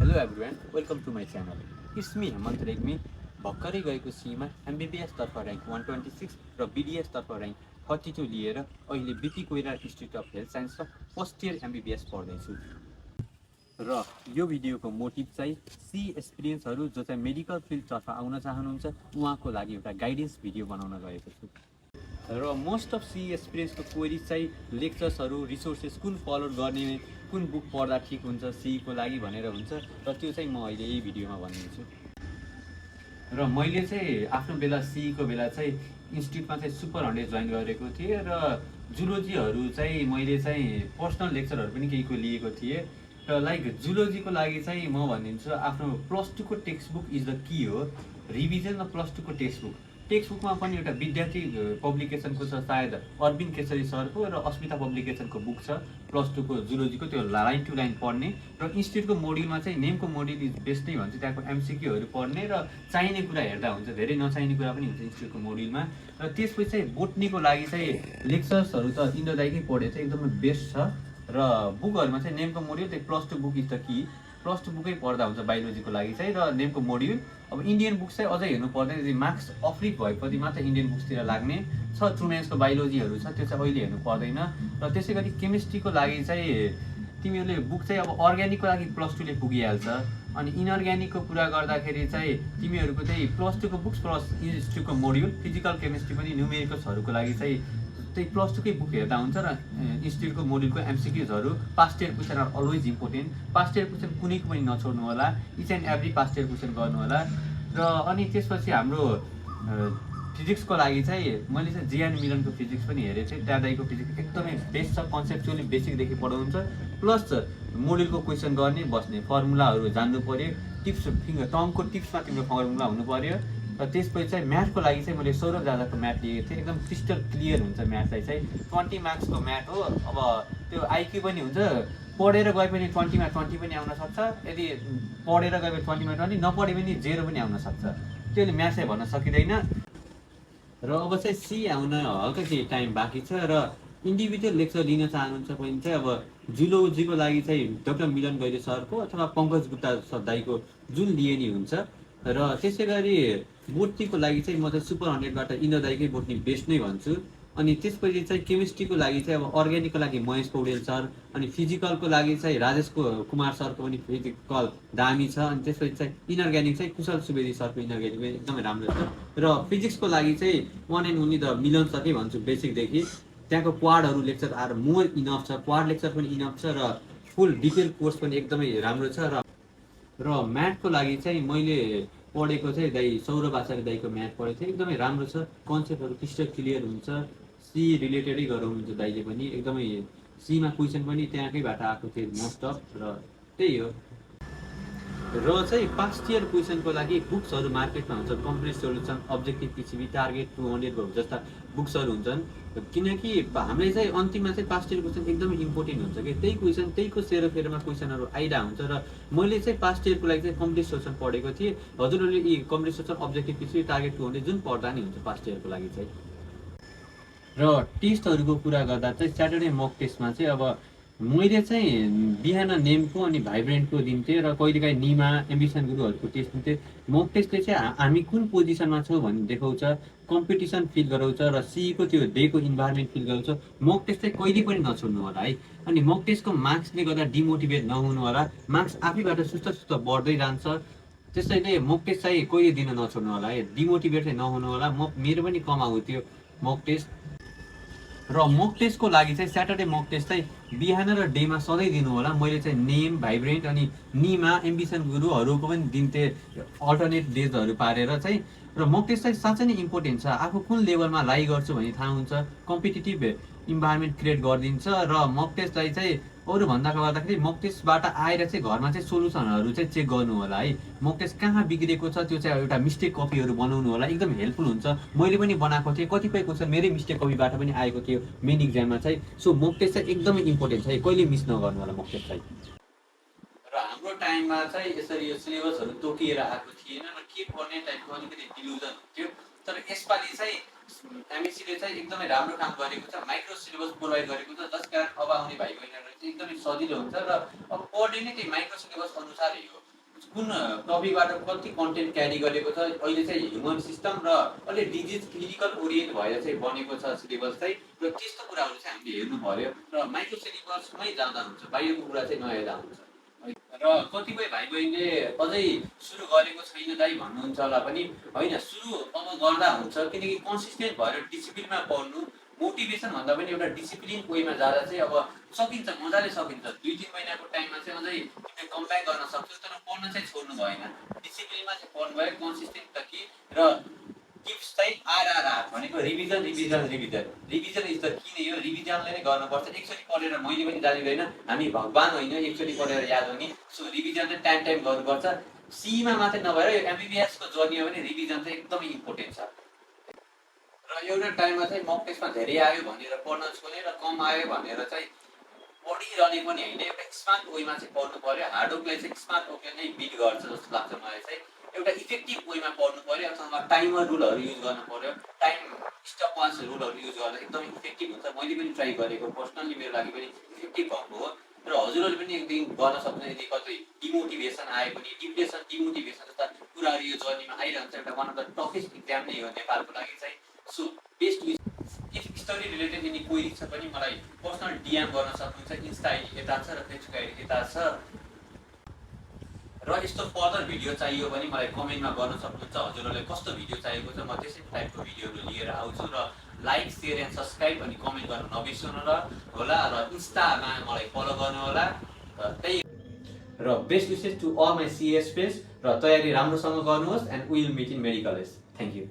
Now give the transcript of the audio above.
Hello everyone, welcome to my channel. It's me Hemant Regmi. भर्खरै गएको सीमा MBBS तर्फ rank 126 र बीडीएस तर्फ र्याङ्क 32 लिएर अहिले BP Koirala institute of health science र फर्स्ट इयर एमबीबीएस पढ्दैछु। र यो भिडियोको मोटिभ चाहिँ सी एक्सपिरियन्सहरू जो चाहिँ मेडिकल फिल्डतर्फ आउन चाहनुहुन्छ उहाँको लागि एउटा गाइडेन्स भिडियो बनाउन गएको छु। र मोस्ट अफ सी एक्सपिरियन्सको क्वेरिज चाहिँ लेक्चर्सहरू रिसोर्सेस कुन फलो गर्ने, कुन बुक पढ्दा ठिक हुन्छ सीको लागि भनेर हुन्छ, र त्यो चाहिँ म अहिले यही भिडियोमा भनिदिन्छु। र मैले चाहिँ आफ्नो बेला सीको बेला चाहिँ इन्स्टिट्युटमा चाहिँ सुपर 100 जोइन गरेको थिएँ र जुलोजीहरू चाहिँ मैले चाहिँ पर्सनल लेक्चरहरू पनि केहीको लिएको थिएँ। र लाइक जुलोजीको लागि चाहिँ म भनिदिन्छु आफ्नो +2 को text book is the key हो। रिभिजन र +2 को टेक्स्टबुकमा पनि एउटा विद्यार्थी पब्लिकेसनको छ, सायद अरविन्द केसरी सरको र अस्मिता पब्लिकेसनको बुक छ +2 को जुलोजीको, त्यो लाइन टु लाइन पढ्ने। र इन्स्टिट्युटको मोड्युलमा चाहिँ नेमको मोड्युल इज बेस्ट नै भन्छ, त्यहाँको एमसिक्यूहरू पढ्ने र चाहिने कुरा हेर्दा हुन्छ, धेरै नचाहिने कुरा पनि हुन्छ इन्स्टिट्युटको मोड्युलमा। र त्यसपछि चाहिँ बोटनीको लागि चाहिँ लेक्चर्सहरू त इन्द्र दाइकै पढे चाहिँ एकदमै बेस्ट छ। र बुकहरूमा चाहिँ नेमको मोड्युल चाहिँ +2 बुक इज द की, +2 बुकै पढ्दा हुन्छ बायोलोजीको लागि चाहिँ। र नेमको मोड्युल अब इन्डियन बुक्स चाहिँ अझै हेर्नु पर्दैन, यदि मार्क्स अफ्रिक भएपछि मात्र इन्डियन बुक्सतिर लाग्ने छ। ट्रुमेन्सको बायोलोजीहरू छ, त्यो चाहिँ अहिले हेर्नु पर्दैन। र त्यसै गरी केमिस्ट्रीको लागि चाहिँ तिमीहरूले बुक चाहिँ अब अर्ग्यानिकको लागि +2 ले पुगिहाल्छ। अनि इनअर्ग्यानिकको कुरा गर्दाखेरि चाहिँ तिमीहरूको चाहिँ +2 को बुक्स प्लस इन्स्टिट्युटको मोड्युल, फिजिकल केमिस्ट्री पनि न्युमेरिकल्सहरूको लागि चाहिँ त्यही +2 कै बुक हेर्दा हुन्छ। र इन्स्टिट्युटको मोड्युलको एमसिक्युजहरू past year question are always important. Past year question कुनैको पनि नछोड्नु होला, each and every past year question गर्नु होला। र अनि त्यसपछि हाम्रो फिजिक्सको लागि चाहिँ मैले चाहिँ जिएन मिलनको फिजिक्स पनि हेरेको थिएँ। त्यहाँदेखिको फिजिक्स एकदमै बेस्ट छ, कन्सेप्चुअली बेसिकदेखि पढाउँछ, प्लस मोड्युलको क्वेसन गर्ने बस्ने, फर्मुलाहरू जान्नु पऱ्यो, टिप्स टर्मको टिप्समा तिम्रो फर्मुला हुनु पऱ्यो। र त्यसपछि चाहिँ म्याथको लागि चाहिँ मैले सौरभ दादाको म्याथ लिएको थिएँ, एकदम क्रिस्टल क्लियर हुन्छ म्याथलाई चाहिँ। 20 मार्क्सको म्याथ हो। अब त्यो आइक्यू पनि हुन्छ, पढेर गए पनि 20 मा 20 पनि आउन सक्छ, यदि पढेर गए पनि 20 मा 20, नपढे पनि 0 पनि आउन सक्छ, त्यसले म्याथ चाहिँ भन्न सकिँदैन। र अब चाहिँ सी आउन हल्का केही टाइम बाँकी छ। र इन्डिभिजुअल लेक्चर लिन चाहनुहुन्छ भने चाहिँ अब जुलोजीको लागि चाहिँ डाक्टर मिलन गैरे सरको अथवा पङ्कज गुप्ता सर दाईको जुन लिए नि हुन्छ। र त्यसै गरी बोटनीको लागि चाहिँ म चाहिँ सुपर 100बाट इन्द्र दाईकै बोटनी बेस्ट नै भन्छु। अनि त्यसपछि चाहिँ केमिस्ट्रीको लागि चाहिँ अब अर्ग्यानिकको लागि महेश पौडेल सर, अनि फिजिकलको लागि चाहिँ राजेश कुमार सरको पनि फिजिकल दामी छ। अनि त्यसपछि चाहिँ इनअर्ग्यानिक चाहिँ कुशल सुवेदी सरको इनअर्ग्यानिक पनि एकदमै राम्रो छ। र फिजिक्सको लागि चाहिँ वान एन्ड ओन्ली द मिलन सरकै भन्छु बेसिकदेखि। त्यहाँको क्वाडहरू लेक्चर आर मोर इनफ छ, क्वाड लेक्चर पनि इनफ छ, र फुल डिटेल कोर्स पनि एकदमै राम्रो छ। र म्याथको लागि चाहिँ मैले पढेको चाहिँ दाइ सौरभ आचार्य दाइको म्याथ पढेको थिएँ, एकदमै राम्रो छ, कन्सेप्टहरू क्रिस्टल क्लियर हुन्छ, सी रिलेटेडै गराउनुहुन्छ दाइले पनि, एकदमै सीमा क्वेसन पनि त्यहाँकैबाट आएको थियो मोस्ट अफ। र त्यही हो। र चाहिँ पास्ट इयर क्वेसनको लागि बुक्सहरू मार्केटमा हुन्छ, complete solution, objective PCB, target 200 जस्ता बुक्सहरू हुन्छन्। किनकि हामीले चाहिँ अन्तिममा चाहिँ पास्ट इयर क्वेसन एकदमै इम्पोर्टेन्ट हुन्छ कि त्यही क्वेसन त्यहीको सेरोफेरोमा क्वेसनहरू आइरहेको हुन्छ। र मैले चाहिँ पास्ट इयरको लागि चाहिँ कम्प्लिट सोल्युसन पढेको थिएँ। हजुरहरूले यी complete solution, objective PCB, target 200 जुन पढ्दा नि हुन्छ पास्ट इयरको लागि चाहिँ। र टेस्टहरूको कुरा गर्दा चाहिँ स्याटरडे मक टेस्टमा चाहिँ अब मैले चाहिँ बिहान नेमको अनि भाइब्रेन्टको दिन्थेँ, र कहिलेकाहीँ निमा, एम्बिसन गुरुहरूको टेस्ट दिन्थेँ। मक टेस्टले चाहिँ हामी कुन पोजिसनमा छौँ भन्ने देखाउँछ, कम्पिटिसन फिल गराउँछ, र सीको त्यो डेको इन्भाइरोमेन्ट फिल गराउँछ। मक टेस्ट चाहिँ कहिले पनि नछोड्नु होला है। अनि मक टेस्टको मार्क्सले गर्दा डिमोटिभेट नहुनु होला, मार्क्स आफैबाट सुस्त बढ्दै जान्छ। त्यसैले मक टेस्ट चाहिँ कहिले दिन नछोड्नु होला है, डिमोटिभेट चाहिँ नहुनु होला। मेरो पनि कम आएको थियो मक टेस्ट। र मक टेस्टको लागि चाहिँ स्याटरडे मक टेस्ट चाहिँ बिहान र डेमा सधैँ दिनु होला। मैले चाहिँ नेम, भाइब्रेन्ट अनि निमा, एम्बिसन गुरुहरूको पनि दिन्थेँ अल्टरनेट डेजहरू पारेर चाहिँ। र मक टेस्ट चाहिँ साँच्चै नै इम्पोर्टेन्ट छ, आफू कुन लेभलमा लाई गर्छु भन्ने थाहा हुन्छ, कम्पिटिटिभ इन्भाइरोमेन्ट क्रिएट गरिदिन्छ। र मक टेस्टलाई चाहिँ अरूभन्दा गर्दाखेरि मक टेस्टबाट आएर चाहिँ घरमा चाहिँ सोल्युसनहरू चाहिँ चेक गर्नु होला है। मक टेस्ट कहाँ बिग्रेको छ त्यो चाहिँ एउटा मिस्टेक कपीहरू बनाउनु होला, एकदम हेल्पफुल हुन्छ। मैले पनि बनाएको थिएँ, कतिपय क्वेसन मेरै मिस्टेक कपीबाट पनि आएको थियो मेन इक्जाममा चाहिँ। सो मक टेस्ट चाहिँ एकदमै इम्पोर्टेन्ट छ है, कहिले मिस नगर्नु होला मक टेस्टलाई। र हाम्रो टाइममा चाहिँ यसरी यो सिलेबसहरू तोकिएर आएको थिएन, र के पढ्ने टाइपको अलिकति डिल्युजन हुन्थ्यो। तर यसपालि चाहिँ एमएससीले चाहिँ एकदमै राम्रो काम गरेको छ, माइक्रो सिलेबस प्रोभाइड गरेको छ, जस कारण अब आउने भाइ बहिनीहरूलाई चाहिँ एकदमै सजिलो हुन्छ र अब पढ्ने नै त्यही माइक्रो सिलेबस अनुसारै हो। कुन टपिकबाट कति कन्टेन्ट क्यारी गरेको छ, अहिले चाहिँ ह्युमन सिस्टम र अहिले डिजिज क्लिनिकल ओरिएन्ट भएर चाहिँ बनेको छ सिलेबस चाहिँ, र त्यस्तो कुराहरू चाहिँ हामीले हेर्नु पर्यो र माइक्रो सिलेबसमै जाँदा हुन्छ, बाहिरको कुरा चाहिँ नहेर्दा हुन्छ। र कतिपय भाइ बहिनीले अझै सुरु गरेको छैन दाइ भन्नुहुन्छ होला पनि, होइन सुरु अब गर्दा हुन्छ, किनकि कन्सिस्टेन्ट भएर डिसिप्लिनमा पढ्नु, मोटिभेसन भन्दा पनि एउटा डिसिप्लिन वेमा जाँदा चाहिँ अब सकिन्छ, मजाले सकिन्छ। 2-3 महिनाको टाइममा चाहिँ अझै तिमीले कम्बाइन गर्न सक्छौ, तर पढ्न चाहिँ छोड्नु भएन, डिसिप्लिनमा चाहिँ पढ्नु भयो, कन्सिस्टेन्ट त कि। र टिप्स चाहिँ आरआरआर भनेको revision revision revision revision is the कि नै हो, रिभिजनले नै गर्नुपर्छ। एकचोटि पढेर मैले पनि जानिँदैन, हामी भगवान होइन एकचोटि पढेर याद हुने, सो रिभिजन चाहिँ टाइम टाइम गर्नुपर्छ। सीमा मात्रै नभएर यो एमबिबिएसको जर्नीमा पनि रिभिजन चाहिँ एकदमै इम्पोर्टेन्ट छ। र एउटा टाइममा चाहिँ मक टेस्टमा धेरै आयो भनेर पढ्न छोड्ने र कम आयो भनेर चाहिँ पढिरहने पनि होइन, एउटा स्मार्ट वेमा चाहिँ पढ्नु पर्यो। हार्डवर्कलाई चाहिँ स्मार्ट वर्कले नै बिट गर्छ जस्तो लाग्छ मलाई चाहिँ। एउटा इफेक्टिभ वेमा पढ्नु पर्यो, अथवा टाइमर रुलहरू युज गर्नु पर्यो। टाइम स्टपवाच रुलहरू युज गर्दा एकदमै इफेक्टिभ हुन्छ। मैले पनि ट्राई गरेको, पर्सनल्ली मेरो लागि पनि इफेक्टिभ भएको हो। र हजुरहरूले पनि एकदिन गर्न सक्नु, यदि कतै डिमोटिभेसन आए पनि, डिप्रेसन डिमोटिभेसन जस्ता कुराहरू यो जर्नीमा आइरहन्छ। एउटा one of the toughest exam नै हो नेपालको लागि चाहिँ। So best if study related यदि कोही छ पनि मलाई पर्सनल डिएम गर्न सक्नुहुन्छ। इन्स्टा आइडी यता छ र फेसबुक आइडी यता छ। र यस्तो फर्दर भिडियो चाहियो भने मलाई कमेन्टमा गर्न सक्नुहुन्छ। हजुरहरूलाई कस्तो भिडियो चाहिएको छ, म त्यसै टाइपको भिडियोहरू लिएर आउँछु। र लाइक सेयर एन्ड सब्सक्राइब अनि कमेन्ट गर्न नबिर्सनु होला। र इन्स्टामा मलाई फलो गर्नु होला। र त्यही र best wishes to all my CS friends. र तयारी राम्रोसँग गर्नुहोस् and will meet in medical edge. Thank you.